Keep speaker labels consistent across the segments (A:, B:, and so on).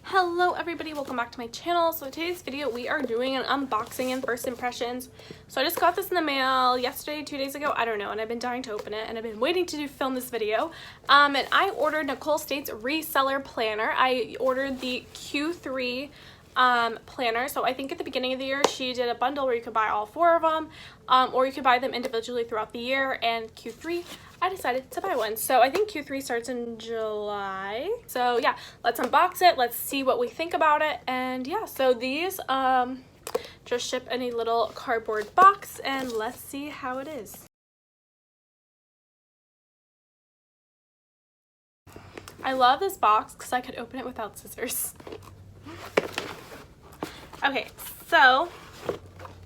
A: Hello everybody, welcome back to my channel. So in today's video we are doing an unboxing and first impressions. So I just got this in the mail yesterday, 2 days ago, I don't know, and I've been dying to open it and I've been waiting to film this video. And I ordered Nicole State's Reseller planner. I ordered the Q3 planner. So I think at the beginning of the year she did a bundle where you could buy all 4 of them, or you could buy them individually throughout the year, and Q3 I decided to buy one. So I think Q3 starts in July. So yeah, let's unbox it, let's see what we think about it. And yeah, so these just ship in a little cardboard box and let's see how it is. I love this box because I could open it without scissors. Okay, so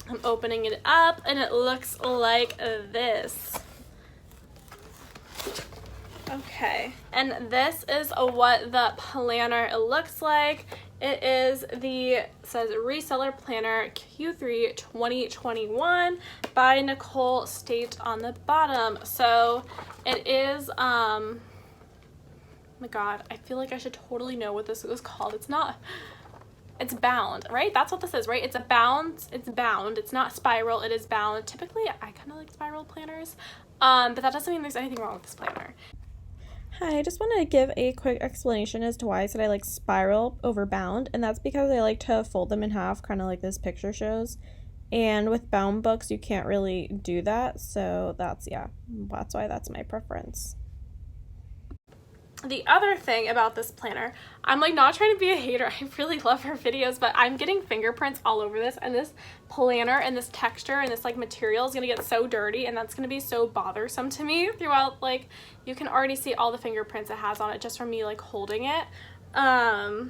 A: I'm opening it up and it looks like this. Okay, and this is what the planner looks like. It is says Reseller Planner Q3 2021 by Nicole State on the bottom. So it is, oh my god, I feel like I should totally know what this was called. It's bound, right? That's what this is, right? It's bound. It's not spiral, it is bound. Typically, I kind of like spiral planners, but that doesn't mean there's anything wrong with this planner.
B: Hi, I just wanted to give a quick explanation as to why I said I like spiral over bound, and that's because I like to fold them in half, kind of like this picture shows. And with bound books, you can't really do that, so that's why that's my preference.
A: The other thing about this planner, I'm like not trying to be a hater, I really love her videos, but I'm getting fingerprints all over this, and this planner and this texture and this like material is gonna get so dirty, and that's gonna be so bothersome to me throughout. Like, you can already see all the fingerprints it has on it just from me like holding it. Yeah,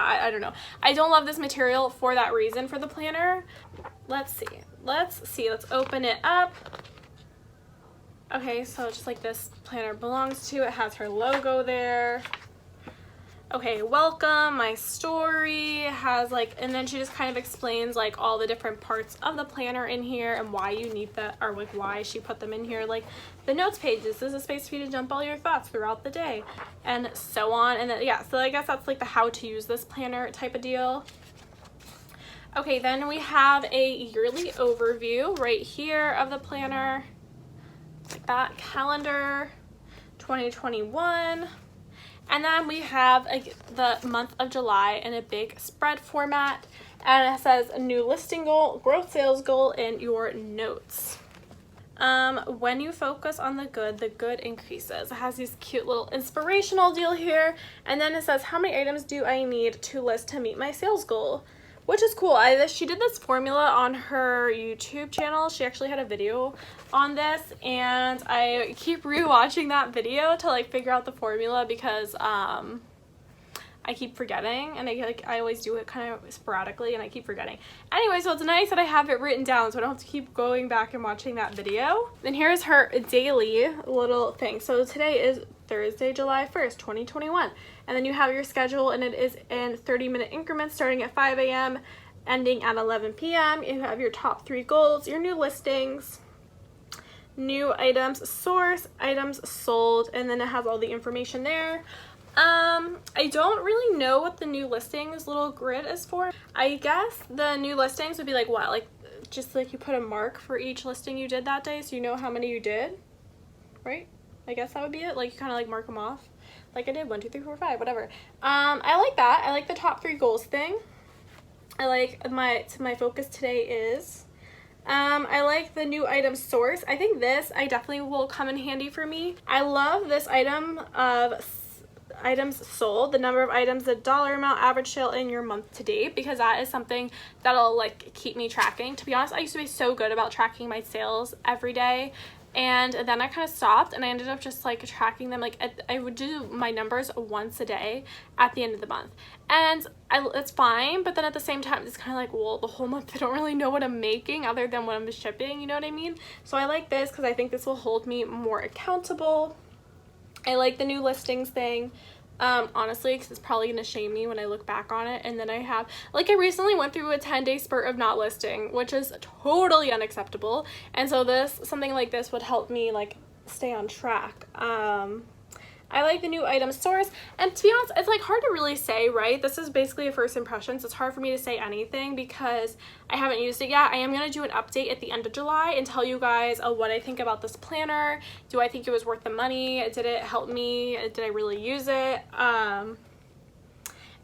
A: I don't know, I don't love this material for that reason for the planner. Let's open it up. Okay, so just like this planner belongs to, it has her logo there. Okay, welcome, my story, has like, and then she just kind of explains like all the different parts of the planner in here and why you need that, or like why she put them in here. Like the notes page, this is a space for you to dump all your thoughts throughout the day, and so on. And then yeah, so I guess that's like the how to use this planner type of deal. Okay, then we have a yearly overview right here of the planner. Like that, calendar 2021, and then we have the month of July in a big spread format, and it says a new listing goal, growth sales goal, and your notes. When you focus on the good increases. It has these cute little inspirational deal here, and then it says how many items do I need to list to meet my sales goal, which is cool. She did this formula on her YouTube channel. She actually had a video on this, and I keep rewatching that video to like figure out the formula because I keep forgetting, and I always do it kind of sporadically and I keep forgetting. Anyway, so it's nice that I have it written down so I don't have to keep going back and watching that video. Then here's her daily little thing. So today is Thursday, July 1st, 2021. And then you have your schedule, and it is in 30-minute increments starting at 5 a.m. ending at 11 p.m. You have your top 3 goals, your new listings, new items sourced, items sold, and then it has all the information there. I don't really know what the new listings little grid is for. I guess the new listings would be like what? Like just like you put a mark for each listing you did that day so you know how many you did, right? I guess that would be it. Like you kind of like mark them off like I did 1, 2, 3, 4, 5, whatever. I like that. I like the top 3 goals thing. I like my focus today is I like the new item source. I think this I definitely will come in handy for me. I love this item of items sold, the number of items, the dollar amount, average sale in your month to date, because that is something that'll like keep me tracking. To be honest, I used to be so good about tracking my sales every day, and then I kind of stopped, and I ended up just like tracking them. Like I would do my numbers once a day at the end of the month, and it's fine, but then at the same time it's kind of like, well, the whole month I don't really know what I'm making other than what I'm shipping, you know what I mean? So I like this because I think this will hold me more accountable. I like the new listings thing, honestly, because it's probably gonna shame me when I look back on it. And then I recently went through a 10-day spurt of not listing, which is totally unacceptable, and so something like this would help me like stay on track. I like the new item source, and to be honest, it's like hard to really say, right? This is basically a first impression, so it's hard for me to say anything because I haven't used it yet. I am going to do an update at the end of July and tell you guys what I think about this planner. Do I think it was worth the money? Did it help me? Did I really use it?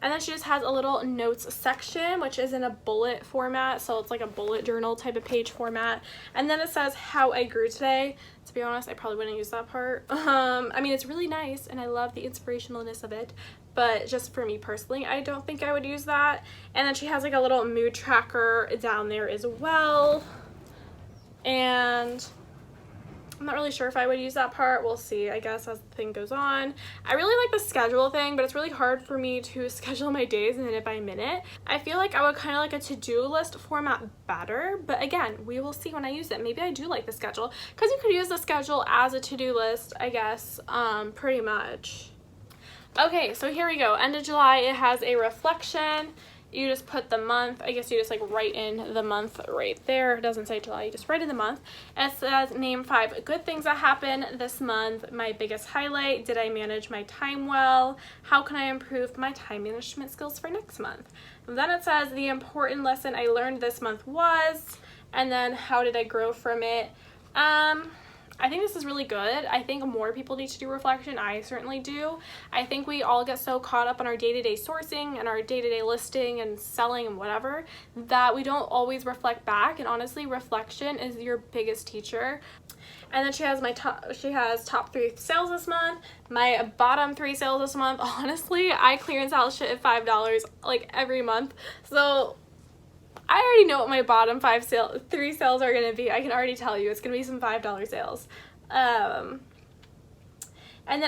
A: And then she just has a little notes section, which is in a bullet format. So it's like a bullet journal type of page format. And then it says how I grew today. To be honest, I probably wouldn't use that part. I mean, it's really nice and I love the inspirationalness of it. But just for me personally, I don't think I would use that. And then she has like a little mood tracker down there as well. And I'm not really sure if I would use that part. We'll see, I guess, as the thing goes on. I really like the schedule thing, but it's really hard for me to schedule my days minute by minute. I feel like I would kind of like a to-do list format better, but again, we will see when I use it. Maybe I do like the schedule, because you could use the schedule as a to-do list, I guess, pretty much. Okay, so here we go. End of July, it has a reflection. You just put the month, I guess you just like write in the month right there. It doesn't say July, you just write in the month. And it says name 5 good things that happened this month. My biggest highlight, did I manage my time well? How can I improve my time management skills for next month? And then it says the important lesson I learned this month was, and then how did I grow from it? I think this is really good. I think more people need to do reflection. I certainly do. I think we all get so caught up on our day-to-day sourcing and our day-to-day listing and selling and whatever that we don't always reflect back. And honestly, reflection is your biggest teacher. And then she has top 3 sales this month. My bottom 3 sales this month. Honestly, I clearance out shit at $5 like every month. So I already know what my bottom 3 sales are going to be. I can already tell you it's going to be some $5 sales. And then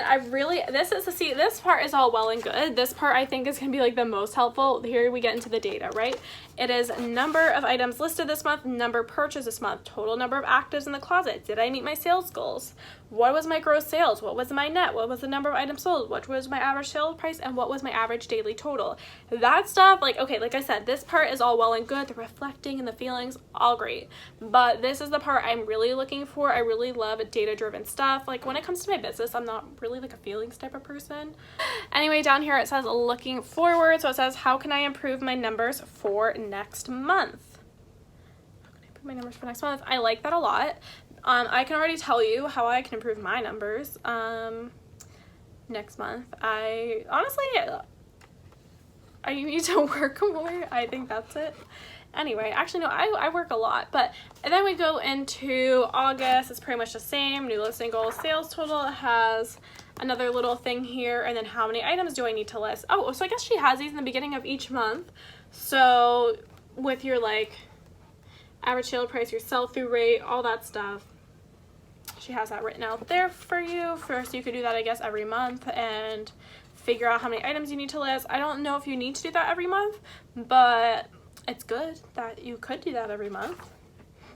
A: this part is all well and good. This part I think is going to be like the most helpful. Here we get into the data, right? It is number of items listed this month, number purchased this month, total number of actives in the closet. Did I meet my sales goals? What was my gross sales? What was my net? What was the number of items sold? What was my average sales price? And what was my average daily total? That stuff, like, okay, like I said, this part is all well and good. The reflecting and the feelings, all great. But this is the part I'm really looking for. I really love data-driven stuff. Like, when it comes to my business, I'm not really like a feelings type of person. Anyway, down here it says looking forward. So it says, how can I improve my numbers for next month? How can I improve my numbers for next month? I like that a lot. I can already tell you how I can improve my numbers next month. I need to work more. I think that's it. Anyway, actually no, I work a lot. But and then we go into August. It's pretty much the same. New listing goals, sales total. It has another little thing here, and then how many items do I need to list? Oh, so I guess she has these in the beginning of each month. So with your like average sale price, your sell-through rate, all that stuff. She has that written out there for you. First, you could do that, I guess, every month and figure out how many items you need to list. I don't know if you need to do that every month, but it's good that you could do that every month.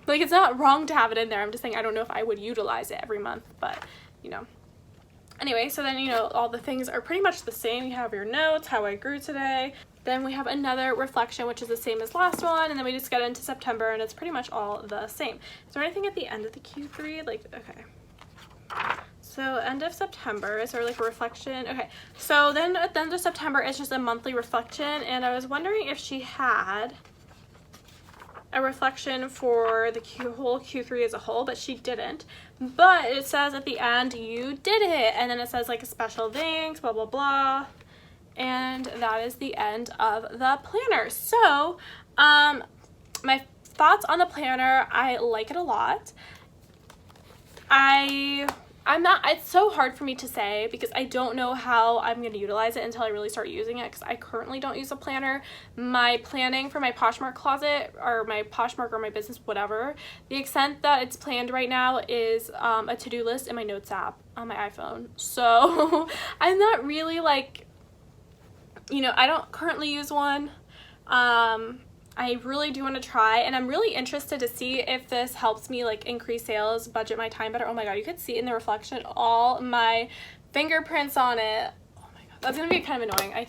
A: Like, it's not wrong to have it in there. I'm just saying I don't know if I would utilize it every month, but, you know. Anyway, so then, you know, all the things are pretty much the same. You have your notes, how I grew today. Then we have another reflection, which is the same as last one, and then we just get into September, and it's pretty much all the same. Is there anything at the end of the Q3? Like, okay. So end of September, is there like a reflection? Okay, so then at the end of September, it's just a monthly reflection, and I was wondering if she had a reflection for the whole Q3 as a whole, but she didn't. But it says at the end, you did it, and then it says like a special thanks, blah, blah, blah. And that is the end of the planner. So, my thoughts on the planner, I like it a lot. It's so hard for me to say because I don't know how I'm going to utilize it until I really start using it, because I currently don't use a planner. My planning for my Poshmark closet or my Poshmark or my business, whatever, the extent that it's planned right now is a to-do list in my notes app on my iPhone. So I'm not really like, you know, I don't currently use one. I really do want to try, and I'm really interested to see if this helps me like increase sales, budget my time better. Oh my god, you could see in the reflection all my fingerprints on it. Oh my god, that's gonna be kind of annoying.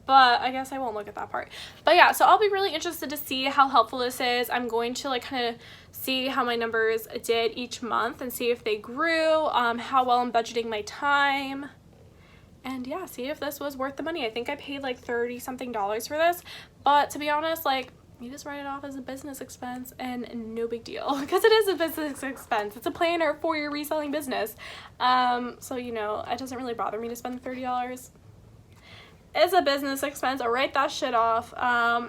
A: But I guess I won't look at that part. But yeah, so I'll be really interested to see how helpful this is. I'm going to like kind of see how my numbers did each month and see if they grew, how well I'm budgeting my time. and yeah, see if this was worth the money. I think I paid like $30 something for this, but to be honest, like, you just write it off as a business expense and no big deal, because it is a business expense. It's a planner for your reselling business. So, you know, it doesn't really bother me to spend $30. It's a business expense. I'll write that shit off.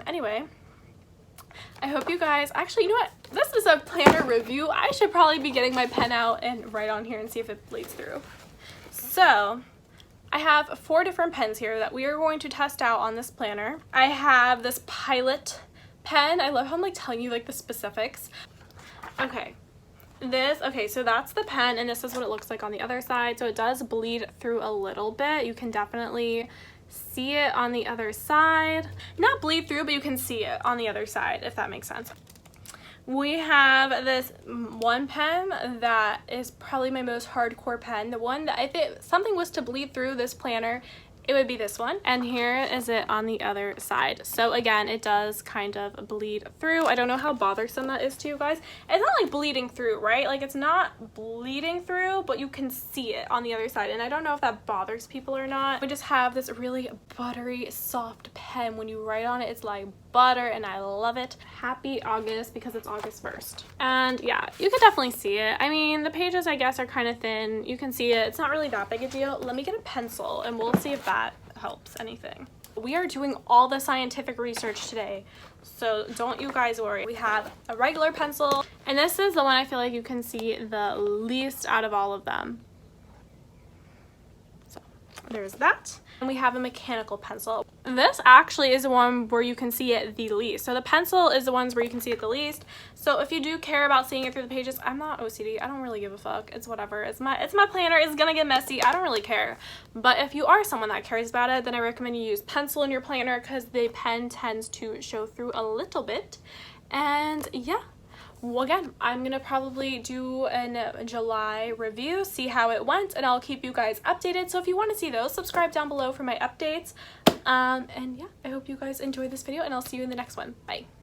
A: Anyway, I hope you guys, actually, you know what? This is a planner review. I should probably be getting my pen out and write on here and see if it bleeds through. So, I have 4 different pens here that we are going to test out on this planner. I have this Pilot pen. I love how I'm like telling you like the specifics. Okay, so that's the pen, and this is what it looks like on the other side. So it does bleed through a little bit. You can definitely see it on the other side. Not bleed through, but you can see it on the other side, if that makes sense. We have this one pen that is probably my most hardcore pen. The one that if something was to bleed through this planner, it would be this one. And here is it on the other side. So again, it does kind of bleed through. I don't know how bothersome that is to you guys. It's not like bleeding through, right? Like, it's not bleeding through, but you can see it on the other side. And I don't know if that bothers people or not. We just have this really buttery, soft pen. When you write on it, it's like butter, and I love it. Happy August, because it's August 1st. And yeah, you can definitely see it. I mean, the pages, I guess, are kind of thin. You can see it. It's not really that big a deal. Let me get a pencil, and we'll see if that helps anything. We are doing all the scientific research today, so don't you guys worry. We have a regular pencil, and this is the one I feel like you can see the least out of all of them. So there's that. And we have a mechanical pencil. This actually is the one where you can see it the least. So the pencil is the ones where you can see it the least. So if you do care about seeing it through the pages, I'm not OCD. I don't really give a fuck. It's whatever. It's my planner. It's gonna get messy. I don't really care. But if you are someone that cares about it, then I recommend you use pencil in your planner, because the pen tends to show through a little bit. And yeah. Well, again, I'm gonna probably do a July review, see how it went, and I'll keep you guys updated. So if you want to see those, subscribe down below for my updates. And yeah, I hope you guys enjoyed this video, and I'll see you in the next one. Bye.